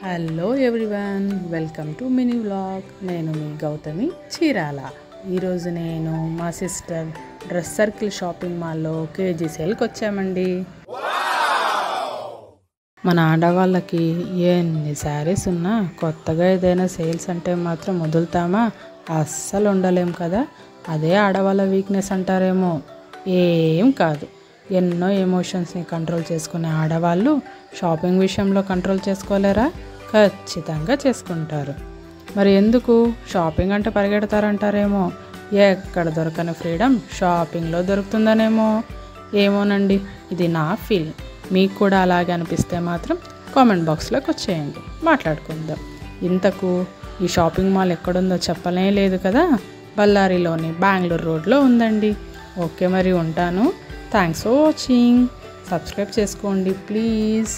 Hello everyone, welcome to mini vlog. నేను మీ గౌతమి చీరాల. ఈరోజు నేను మా సిస్టర్ డ్రెస్ సర్కిల్ షాపింగ్ మాల్లో కేజీ సేల్కి వచ్చామండి. మన ఆడవాళ్ళకి ఎన్ని శారీస్ ఉన్నా కొత్తగా ఏదైనా సేల్స్ అంటే మాత్రం వదులుతామా? అస్సలు ఉండలేం కదా. అదే ఆడవాళ్ళ వీక్నెస్ అంటారేమో. ఏం కాదు, ఎన్నో ఎమోషన్స్ని కంట్రోల్ చేసుకునే ఆడవాళ్ళు షాపింగ్ విషయంలో కంట్రోల్ చేసుకోలేరా? ఖచ్చితంగా చేసుకుంటారు. మరి ఎందుకు షాపింగ్ అంటే పరిగెడతారంటారేమో. ఎక్కడ దొరకని ఫ్రీడమ్ షాపింగ్లో దొరుకుతుందనేమో. ఏమోనండి, ఇది నా ఫీల్. మీకు కూడా అలాగే అనిపిస్తే మాత్రం కామెంట్ బాక్స్లోకి వచ్చేయండి, మాట్లాడుకుందాం. ఇంతకు ఈ షాపింగ్ మాల్ ఎక్కడుందో చెప్పలే లేదు కదా. బళ్ళారిలోని బెంగళూరు రోడ్లో ఉందండి. ఓకే, మరి ఉంటాను. Thanks for watching. సబ్స్క్రైబ్ చేసుకోండి ప్లీజ్.